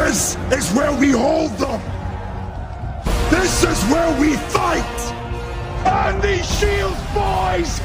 This is where we hold them. This is where we fight. And these shields, boys!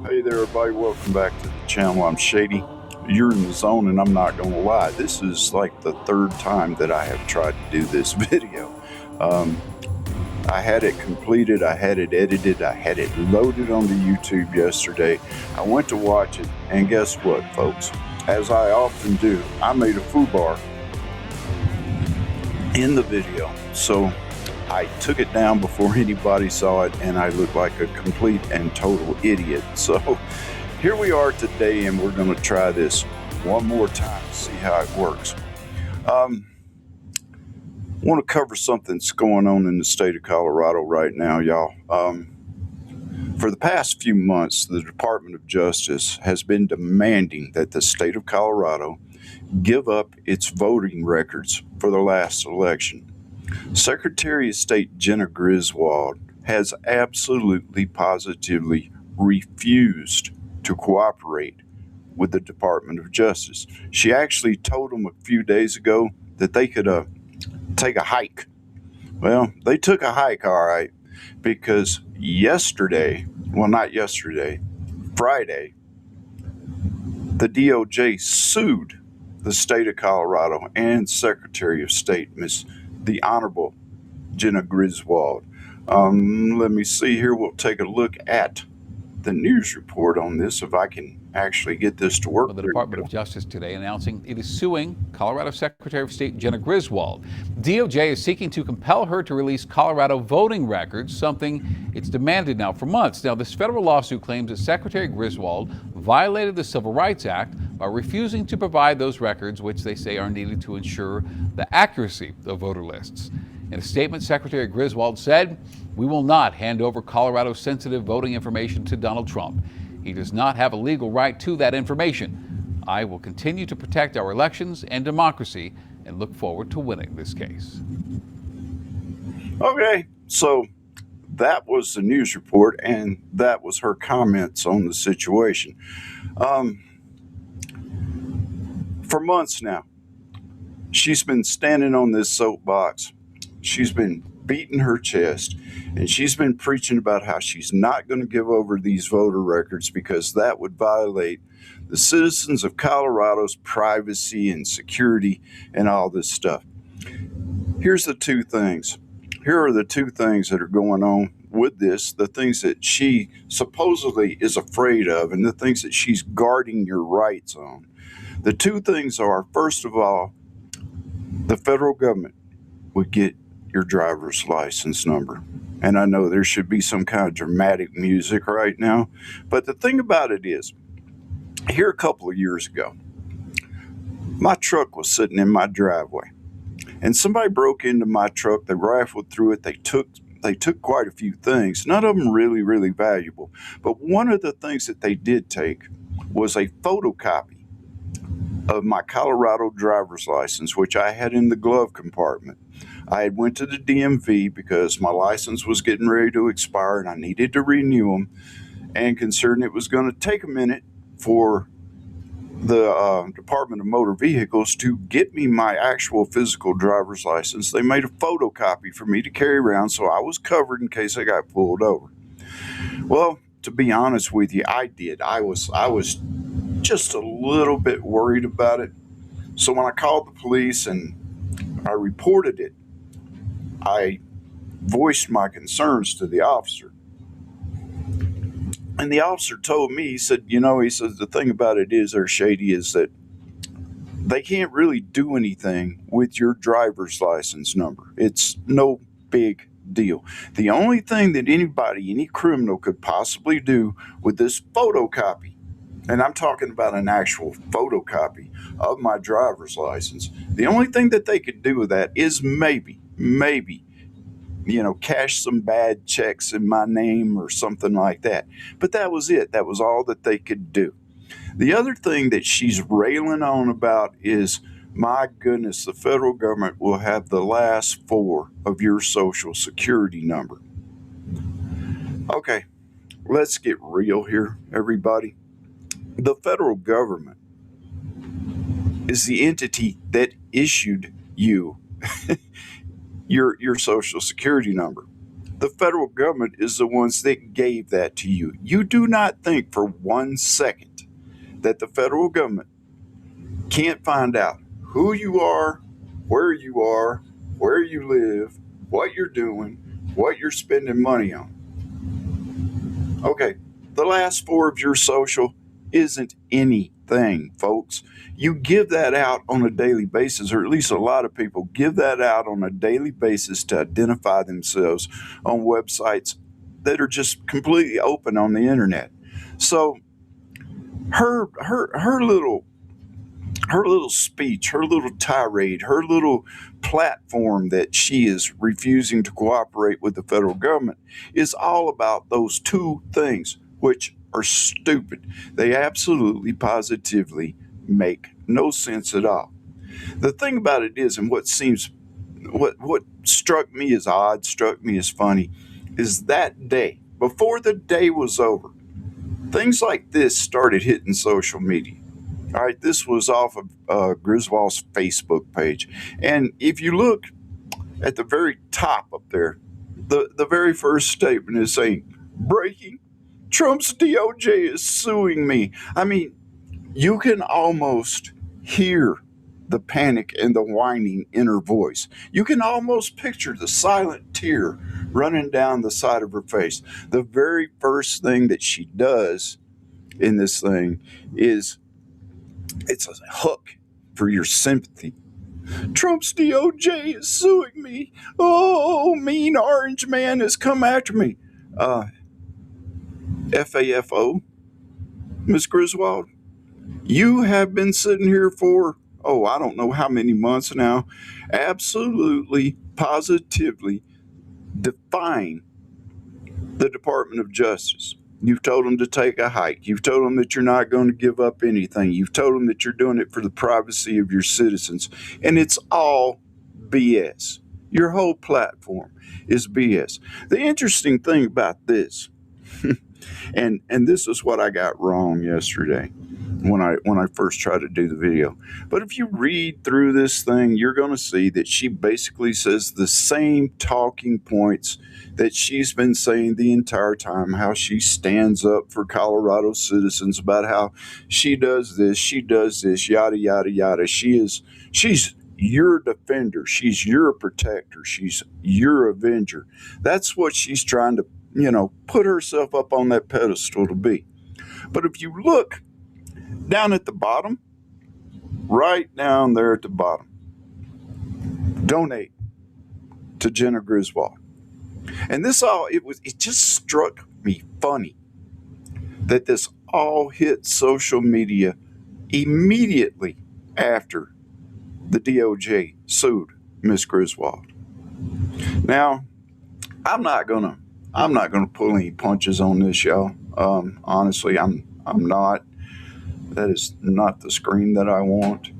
Hey there everybody, welcome back to the channel. I'm Shady. You're in the zone, and I'm not going to lie, this is like the third time that I have tried to do this video. I had it completed, I had it edited, I had it loaded onto YouTube yesterday. I went to watch it, and guess what, folks? As I often do, I made a foobar in the video. So I took it down before anybody saw it, and I looked like a complete and total idiot. So here we are today, and we're going to try this one more time to see how it works. I want to cover something that's going on in the state of Colorado right now, y'all. For the past few months, the Department of Justice has been demanding that the state of Colorado give up its voting records for the last election. Secretary of State Jena Griswold has absolutely, positively refused to cooperate with the Department of Justice. She actually told them a few days ago that they could take a hike. Well, they took a hike, all right, because Friday, the DOJ sued the state of Colorado and Secretary of State, the Honorable Jena Griswold. Let me see here. We'll take a look at the news report on this, if I can actually get this to work. Well, the Department of Justice today announcing it is suing Colorado Secretary of State Jena Griswold. DOJ is seeking to compel her to release Colorado voting records, something it's demanded now for months. Now, this federal lawsuit claims that Secretary Griswold violated the Civil Rights Act by refusing to provide those records, which they say are needed to ensure the accuracy of voter lists. In a statement, Secretary Griswold said, "We will not hand over Colorado's sensitive voting information to Donald Trump. He does not have a legal right to that information. I will continue to protect our elections and democracy and look forward to winning this case." Okay, so that was the news report, and that was her comments on the situation. For months now, she's been standing on this soapbox. She's been beating her chest, and she's been preaching about how she's not going to give over these voter records because that would violate the citizens of Colorado's privacy and security and all this stuff. Here's the two things. Here are the two things that are going on with this, the things that she supposedly is afraid of and the things that she's guarding your rights on. The two things are, first of all, the federal government would get your driver's license number. And I know there should be some kind of dramatic music right now, but the thing about it is, here a couple of years ago, my truck was sitting in my driveway, and somebody broke into my truck. They rifled through it. They took quite a few things, none of them really valuable. But one of the things that they did take was a photocopy of my Colorado driver's license, which I had in the glove compartment. I had went to the DMV because my license was getting ready to expire and I needed to renew them. And considering it was going to take a minute for the Department of Motor Vehicles to get me my actual physical driver's license, they made a photocopy for me to carry around so I was covered in case I got pulled over. Well, to be honest with you, I did. I was just a little bit worried about it. So when I called the police and I reported it, I voiced my concerns to the officer. And the officer told me, he said, the thing about it is, Shady, is that they can't really do anything with your driver's license number. It's no big deal. The only thing that any criminal could possibly do with this photocopy, and I'm talking about an actual photocopy of my driver's license, the only thing that they could do with that is maybe, cash some bad checks in my name or something like that. But that was it. That was all that they could do. The other thing that she's railing on about is my goodness, the federal government will have the last four of your social security number. Okay, let's get real here, everybody. The federal government is the entity that issued you your social security number. The federal government is the ones that gave that to you. You do not think for 1 second that the federal government can't find out who you are, where you live, what you're doing, what you're spending money on. Okay, the last four of your social isn't anything, folks. You give that out on a daily basis, or at least a lot of people give that out on a daily basis to identify themselves on websites that are just completely open on the internet. So her little speech, her little tirade, her little platform that she is refusing to cooperate with the federal government is all about those two things, which are stupid. They absolutely, positively make no sense at all. The thing about it is, and what struck me as odd, struck me as funny, is that day, before the day was over, things like this started hitting social media. All right, this was off of Griswold's Facebook page. And if you look at the very top up there, the very first statement is saying, breaking, Trump's DOJ is suing me. I mean, you can almost hear the panic and the whining in her voice. You can almost picture the silent tear running down the side of her face. The very first thing that she does in this thing is it's a hook for your sympathy. Trump's DOJ is suing me. Oh, mean orange man has come after me. FAFO, Miss Griswold, you have been sitting here for, I don't know how many months now, absolutely, positively defying the Department of Justice. You've told them to take a hike. You've told them that you're not going to give up anything. You've told them that you're doing it for the privacy of your citizens. And it's all BS. Your whole platform is BS. The interesting thing about this, and this is what I got wrong yesterday when I first tried to do the video. But if you read through this thing, you're going to see that she basically says the same talking points that she's been saying the entire time, how she stands up for Colorado citizens, about how she does this, yada, yada, yada. She's your defender. She's your protector. She's your avenger. That's what she's trying to, put herself up on that pedestal to be. But if you look down at the bottom, right down there at the bottom, donate to Jena Griswold. And this it just struck me funny that this all hit social media immediately after the DOJ sued Miss Griswold. Now, I'm not gonna pull any punches on this, y'all. Honestly, I'm not. That is not the screen that I want.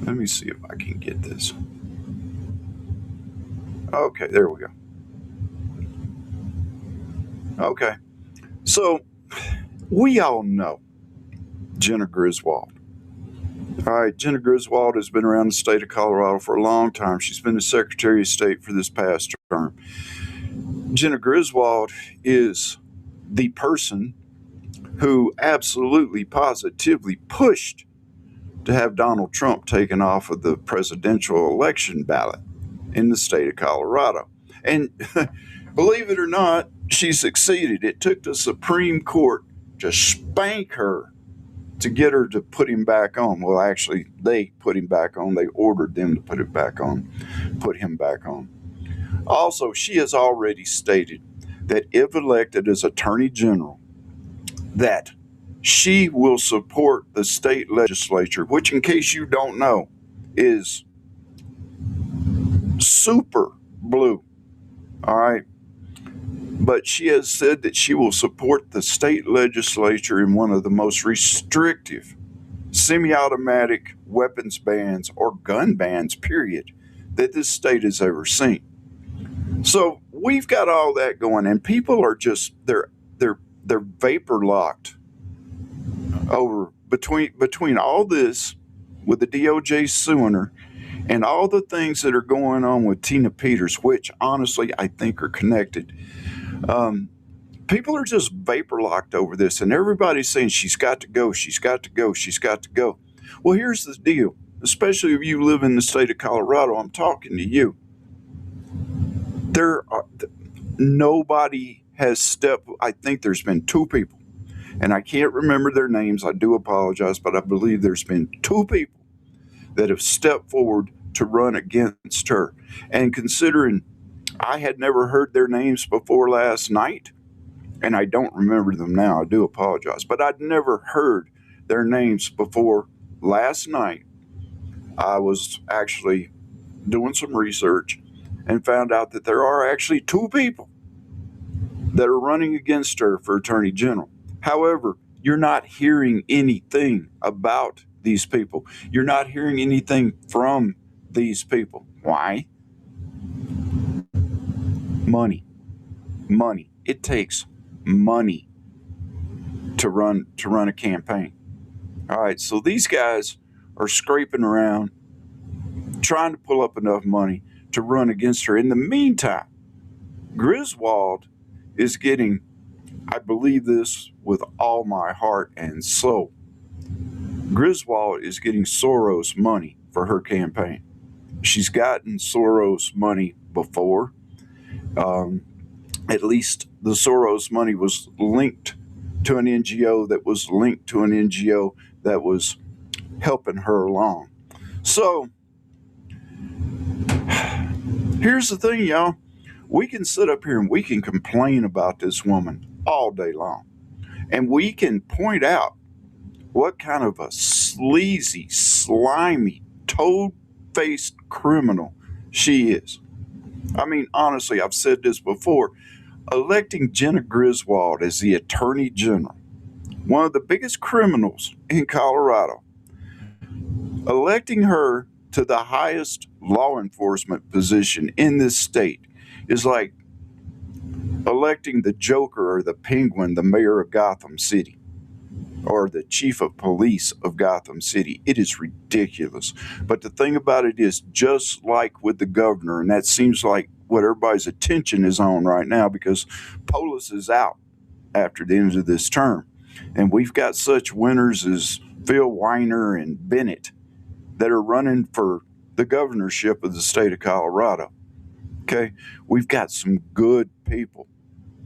Let me see if I can get this. Okay, there we go. Okay, so we all know Jena Griswold. All right, Jena Griswold has been around the state of Colorado for a long time. She's been the Secretary of State for this past term. Jena Griswold is the person who absolutely, positively pushed to have Donald Trump taken off of the presidential election ballot in the state of Colorado. And believe it or not, she succeeded. It took the Supreme Court to spank her to get her to put him back on. Well, actually, they put him back on. They ordered them to put him back on. Also, she has already stated that if elected as Attorney General, that she will support the state legislature, which, in case you don't know, is super blue. All right. But she has said that she will support the state legislature in one of the most restrictive semi-automatic weapons bans or gun bans, period, that this state has ever seen. So we've got all that going, and people are just they're vapor locked over between all this with the DOJ suing her and all the things that are going on with Tina Peters, which honestly I think are connected. People are just vapor locked over this, and everybody's saying she's got to go, she's got to go, she's got to go. Well, here's the deal, especially if you live in the state of Colorado, I'm talking to you. Nobody has stepped. I think there's been two people, and I can't remember their names. I do apologize, but I believe there's been two people that have stepped forward to run against her. And considering I had never heard their names before last night, and I don't remember them now, I do apologize, but I'd never heard their names before last night. I was actually doing some research and found out that there are actually two people that are running against her for Attorney General. However, you're not hearing anything about these people. You're not hearing anything from these people. Why? Money. It takes money to run a campaign. All right, so these guys are scraping around, trying to pull up enough money to run against her. In the meantime, Griswold is getting, I believe this with all my heart and soul, Griswold is getting Soros money for her campaign. She's gotten Soros money before. At least the Soros money was linked to an NGO that was linked to an NGO that was helping her along. So here's the thing, y'all. We can sit up here and we can complain about this woman all day long. And we can point out what kind of a sleazy, slimy, toad-faced criminal she is. I mean, honestly, I've said this before. Electing Jena Griswold as the Attorney General, one of the biggest criminals in Colorado, electing her to the highest law enforcement position in this state is like electing the Joker or the Penguin, the mayor of Gotham City, or the chief of police of Gotham City. It is ridiculous. But the thing about it is, just like with the governor, and that seems like what everybody's attention is on right now, because Polis is out after the end of this term. And we've got such winners as Phil Weiner and Bennett that are running for the governorship of the state of Colorado. Okay, we've got some good people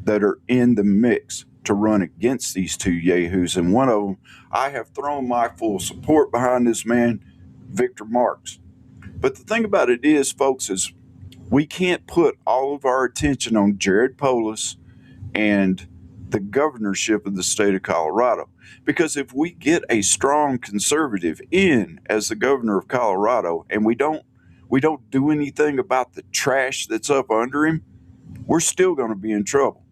that are in the mix to run against these two yahoos. And one of them, I have thrown my full support behind this man, Victor Marks. But the thing about it is, folks, is we can't put all of our attention on Jared Polis and the governorship of the state of Colorado. Because if we get a strong conservative in as the governor of Colorado and we don't do anything about the trash that's up under him, we're still going to be in trouble.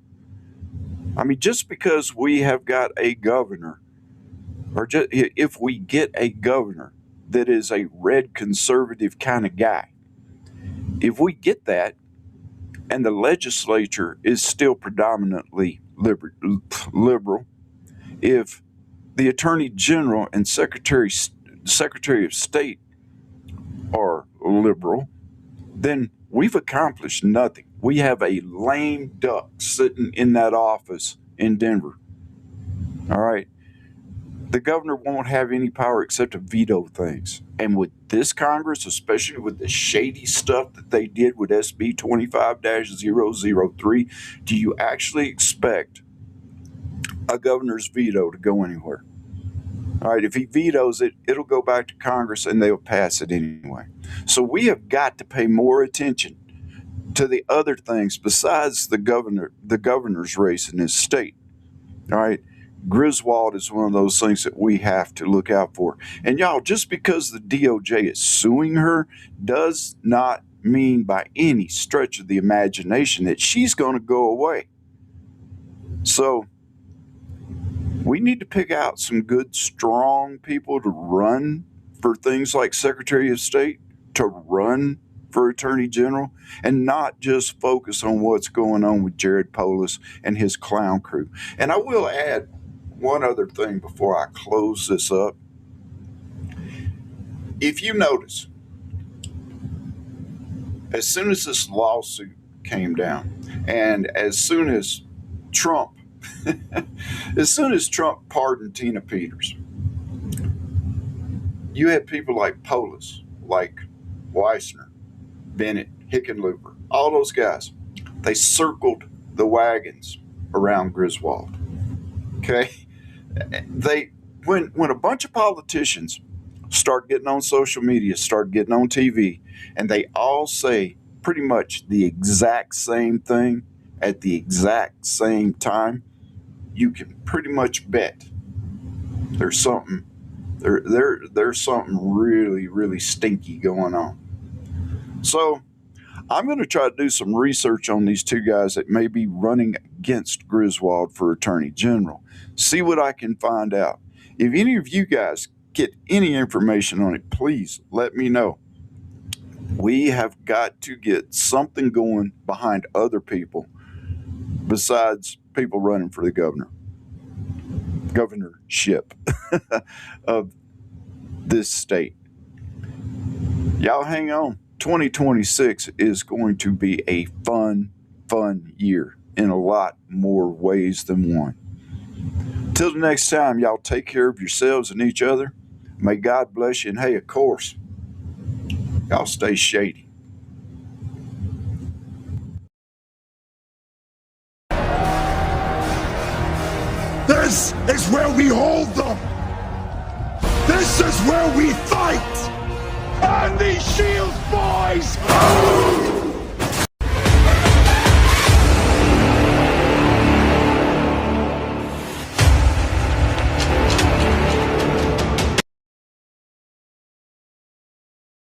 I mean, just because we have got a governor, or just if we get a governor that is a red conservative kind of guy, if we get that and the legislature is still predominantly liberal, if the Attorney General and Secretary of State are liberal, then we've accomplished nothing. We have a lame duck sitting in that office in Denver. All right. The governor won't have any power except to veto things. And with this Congress, especially with the shady stuff that they did with SB 25-003, do you actually expect a governor's veto to go anywhere? All right, if he vetoes it, it'll go back to Congress and they'll pass it anyway. So we have got to pay more attention to the other things besides the governor's race in this state. All right, Griswold is one of those things that we have to look out for. And y'all, just because the DOJ is suing her does not mean by any stretch of the imagination that she's going to go away. So We need to pick out some good, strong people to run for things like Secretary of State, to run for Attorney General, and not just focus on what's going on with Jared Polis and his clown crew. And I will add one other thing before I close this up. If you notice, as soon as this lawsuit came down, and as soon as Trump pardoned Tina Peters, you had people like Polis, like Weissner, Bennett, Hickenlooper, all those guys. They circled the wagons around Griswold. Okay, when a bunch of politicians start getting on social media, start getting on TV, and they all say pretty much the exact same thing at the exact same time, you can pretty much bet there's something there's something really, really stinky going on. So I'm going to try to do some research on these two guys that may be running against Griswold for Attorney General. See what I can find out. If any of you guys get any information on it, please let me know. We have got to get something going behind other people besides people running for the governorship of this state. Y'all hang on. 2026 is going to be a fun year in a lot more ways than one. Till the next time, y'all take care of yourselves and each other. May God bless you. And hey, of course, y'all stay shady. This is where we hold them. This is where we fight. And these shields, boys!